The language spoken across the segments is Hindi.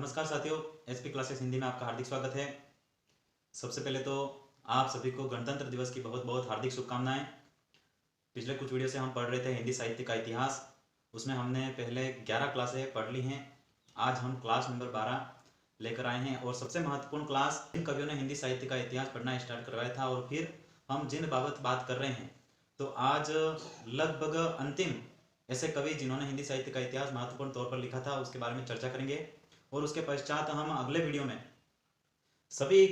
नमस्कार साथियों, एसपी क्लासेस हिंदी में आपका हार्दिक स्वागत है। सबसे पहले तो आप सभी को गणतंत्र दिवस की बहुत बहुत हार्दिक शुभकामनाएं। पिछले कुछ वीडियो से हम पढ़ रहे थे हिंदी साहित्य का इतिहास। उसमें हमने पहले 11 क्लासें पढ़ ली हैं। आज हम क्लास नंबर 12 लेकर आए हैं और सबसे महत्वपूर्ण क्लास जिन कवियों ने हिंदी साहित्य का इतिहास पढ़ना स्टार्ट करवाया था और फिर हम जिन बाबत बात कर रहे हैं, तो आज लगभग अंतिम ऐसे कवि जिन्होंने हिंदी साहित्य का इतिहास महत्वपूर्ण तौर पर लिखा था उसके बारे में चर्चा करेंगे। और उसके पश्चात हम अगले वीडियो में सभी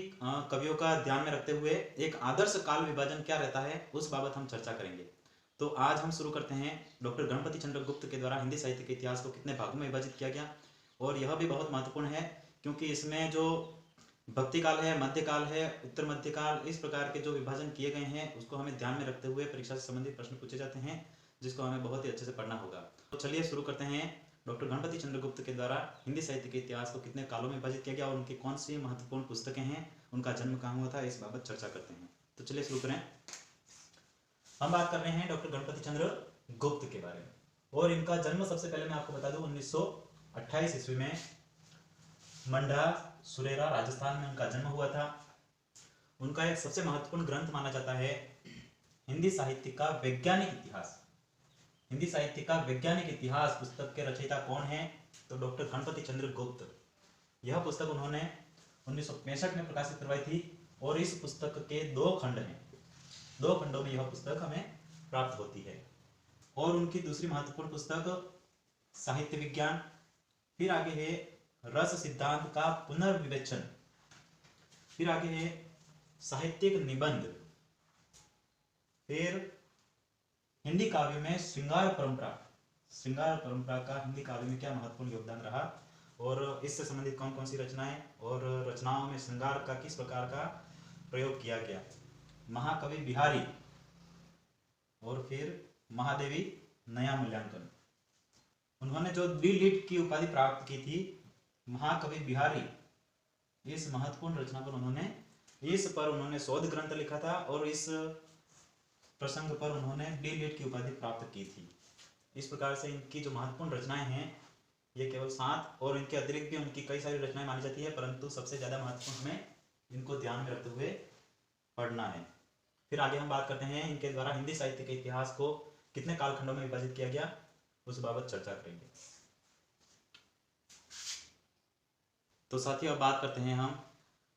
कवियों का ध्यान में रखते हुए एक आदर्श काल विभाजन क्या रहता है उस बाबत हम चर्चा करेंगे। तो आज हम शुरू करते हैं। डॉक्टर गणपति चंद्र गुप्त के द्वारा हिंदी साहित्य के इतिहास को कितने भागों में विभाजित किया गया, और यह भी बहुत महत्वपूर्ण है क्योंकि इसमें जो भक्ति काल है, मध्यकाल है, उत्तर मध्यकाल, इस प्रकार के जो विभाजन किए गए हैं उसको हमें ध्यान में रखते हुए परीक्षा से संबंधित प्रश्न पूछे जाते हैं, जिसको हमें बहुत ही अच्छे से पढ़ना होगा। तो चलिए शुरू करते हैं। डॉक्टर गणपति चंद्र गुप्त के द्वारा हिंदी साहित्य के इतिहास को कितने कालों में विभाजित किया गया और उनकी कौन सी महत्वपूर्ण पुस्तकें हैं, उनका जन्म कहाँ हुआ था, इस बाबत चर्चा करते हैं। तो चलिए शुरू करें। हम बात कर रहे हैं डॉक्टर गणपति चंद्र गुप्त के बारे में, और इनका जन्म सबसे पहले मैं आपको बता दूं 1928 ईस्वी में मंडा सुरेरा राजस्थान में उनका जन्म हुआ था। उनका एक सबसे महत्वपूर्ण ग्रंथ माना जाता है हिंदी साहित्य का वैज्ञानिक इतिहास। हिंदी साहित्य का वैज्ञानिक इतिहास पुस्तक के रचयिता कौन है, तो डॉक्टर गणपति चंद्र गुप्त। यह पुस्तक उन्होंने 1965 में प्रकाशित करवाई थी और इस पुस्तक के 2 खंड हैं। 2 खंडों में यह पुस्तक हमें प्राप्त होती है। और उनकी दूसरी महत्वपूर्ण पुस्तक साहित्य विज्ञान, फिर आगे है रस सिद्धांत का पुनर्विवेचन, फिर आगे है साहित्यिक निबंध, फिर हिंदी काव्य में श्रृंगार परंपरा का हिंदी काव्य में क्या महत्वपूर्ण योगदान रहा और इससे संबंधित कौन कौन सी रचनाएं और रचनाओं में श्रृंगार का किस प्रकार का प्रयोग किया गया, महाकवि बिहारी, और फिर महादेवी नया मूल्यांकन। उन्होंने जो डी.लिट की उपाधि प्राप्त की थी, महाकवि बिहारी, इस महत्वपूर्ण रचना पर उन्होंने शोध ग्रंथ लिखा था और इस प्रसंग पर उन्होंने डी.लिट की उपाधि प्राप्त की थी। इस प्रकार से इनकी जो महत्वपूर्ण रचनाएं हैं ये केवल 7, और इनके अतिरिक्त भी उनकी कई सारी रचनाएं मानी जाती है, परंतु सबसे ज्यादा महत्वपूर्ण हमें इनको ध्यान में रखते हुए पढ़ना है। फिर आगे हम बात करते हैं इनके द्वारा हिंदी साहित्य के इतिहास को कितने कालखंडों में विभाजित किया गया, उस बाबत चर्चा करेंगे। तो साथियों, अब बात करते हैं हम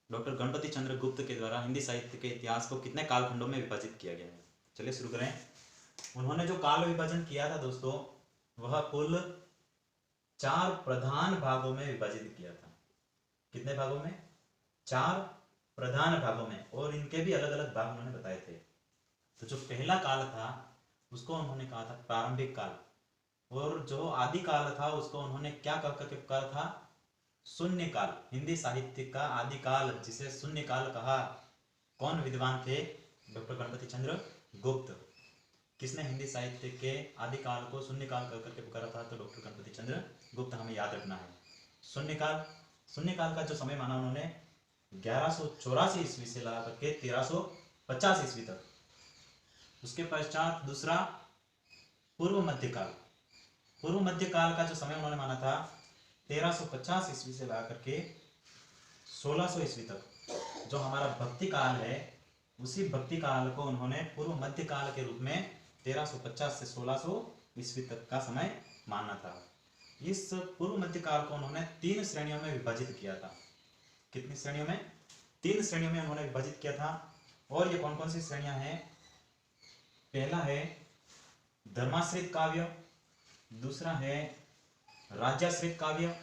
डॉक्टर गणपति चंद्र गुप्त के द्वारा हिंदी साहित्य के इतिहास को कितने कालखंडों में विभाजित किया गया है। चलिए शुरू करें। उन्होंने जो काल विभाजन किया था दोस्तों, वह कुल 4 प्रधान भागों में विभाजित किया था। कितने भागों में? 4 प्रधान भागों में, और इनके भी अलग अलग भाग उन्होंने बताए थे। तो जो पहला काल था उसको उन्होंने कहा था प्रारंभिक काल, और जो आदि काल था उसको उन्होंने क्या कह करके कहा था? शून्य काल। हिंदी साहित्य का आदि काल जिसे शून्य काल कहा, कौन विद्वान थे? डॉक्टर गणपति चंद्र गुप्त। किसने हिंदी साहित्य के आदि काल को शून्य काल कह करके पुकारा था? तो डॉक्टर गणपति चंद्र गुप्त। हमें याद रखना है शून्य काल का जो समय माना उन्होंने 1184 ईस्वी से ला करके 1350 ईस्वी तक। उसके पश्चात दूसरा पूर्व मध्यकाल का जो समय उन्होंने माना था 1350 ईस्वी से ला करके 1600 ईस्वी तक। जो हमारा भक्ति काल है उसी भक्ति काल को उन्होंने पूर्व मध्य काल के रूप में 1350 से 1600 ईस्वी तक का समय माना था। इस पूर्व मध्य काल को उन्होंने 3 श्रेणियों में विभाजित किया था। कितनी श्रेणियों में? 3 श्रेणियों में उन्होंने विभाजित किया था। और ये कौन कौन सी श्रेणियां हैं? पहला है धर्माश्रित काव्य, दूसरा है राज्याश्रित काव्य,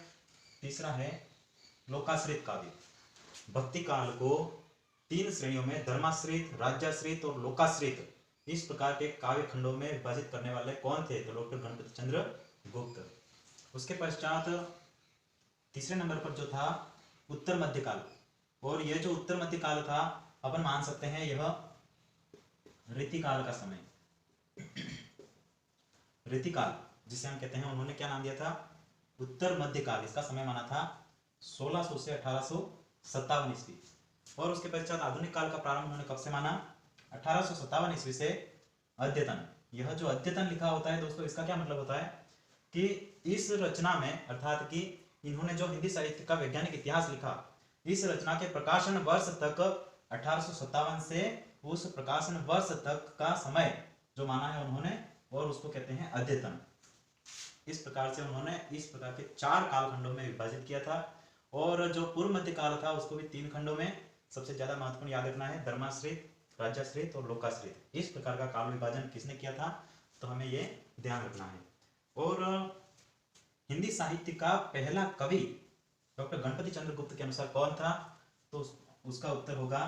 तीसरा है लोकाश्रित काव्य। भक्ति काल को 3 श्रेणियों में, धर्माश्रित, राज्याश्रित और लोकाश्रित, इस प्रकार के काव्य खंडों में विभाजित करने वाले कौन थे? तो डॉक्टर गणपति चंद्र गुप्त। उसके पश्चात तीसरे नंबर पर जो था उत्तर मध्यकाल, और यह जो उत्तर मध्यकाल था अपन मान सकते हैं यह रीतिकाल का समय। रीतिकाल जिसे हम कहते हैं, उन्होंने क्या नाम दिया था? उत्तर मध्यकाल। इसका समय माना था 1600 से 1857 ईस्वी। और उसके पश्चात आधुनिक काल का प्रारंभ उन्होंने कब से माना? 1857 ईस्वी से अद्यतन। यह जो अद्यतन लिखा होता है दोस्तों, इसका क्या मतलब होता है कि इस रचना में, अर्थात कि इन्होंने जो हिंदी साहित्य का वैज्ञानिक इतिहास लिखा, इस रचना के प्रकाशन वर्ष तक 1857 से उस प्रकाशन वर्ष तक का समय जो माना है उन्होंने, और उसको कहते हैं अद्यतन। इस प्रकार से उन्होंने इस प्रकार के 4 कालखंडों में विभाजित किया था, और जो पूर्व मध्य काल था उसको भी 3 खंडों में। सबसे ज्यादा महत्वपूर्ण याद रखना है धर्माश्रित, राज्याश्रित और लोकाश्रित। इस प्रकार का काल विभाजन किसने किया था, तो हमें ये ध्यान रखना है। और हिंदी साहित्य का पहला कवि डॉक्टर गणपति चंद्र गुप्त के अनुसार कौन था, तो उसका उत्तर होगा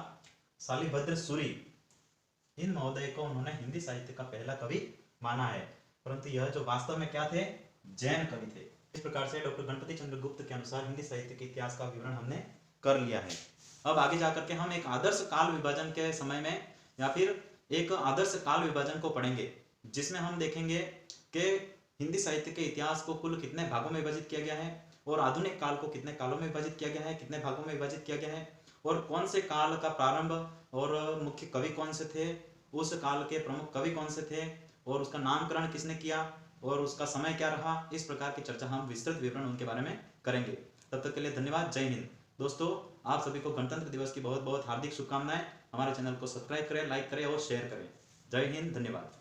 शालिभद्र सूरि। इन महोदय को उन्होंने हिंदी साहित्य का पहला कवि माना है, परंतु यह जो वास्तव में क्या थे, जैन कवि थे। इस प्रकार से डॉक्टर गणपति चंद्र गुप्त के अनुसार हिंदी साहित्य के इतिहास का विवरण हमने कर लिया है। अब आगे जाकर के हम एक आदर्श काल विभाजन के समय में या फिर एक आदर्श काल विभाजन को पढ़ेंगे, जिसमें हम देखेंगे कि हिंदी साहित्य के इतिहास को कुल कितने भागों में विभाजित किया गया है, और आधुनिक काल को कितने कालों में विभाजित किया गया है, कितने भागों में विभाजित किया गया है, और कौन से काल का प्रारंभ और मुख्य कवि कौन से थे, उस काल के प्रमुख कवि कौन से थे, और उसका नामकरण किसने किया, और उसका समय क्या रहा। इस प्रकार की चर्चा हम विस्तृत विवरण उनके बारे में करेंगे। तब तक के लिए धन्यवाद। जय हिंद। दोस्तों, आप सभी को गणतंत्र दिवस की बहुत बहुत हार्दिक शुभकामनाएं। हमारे चैनल को सब्सक्राइब करें, लाइक करें और शेयर करें। जय हिंद, धन्यवाद।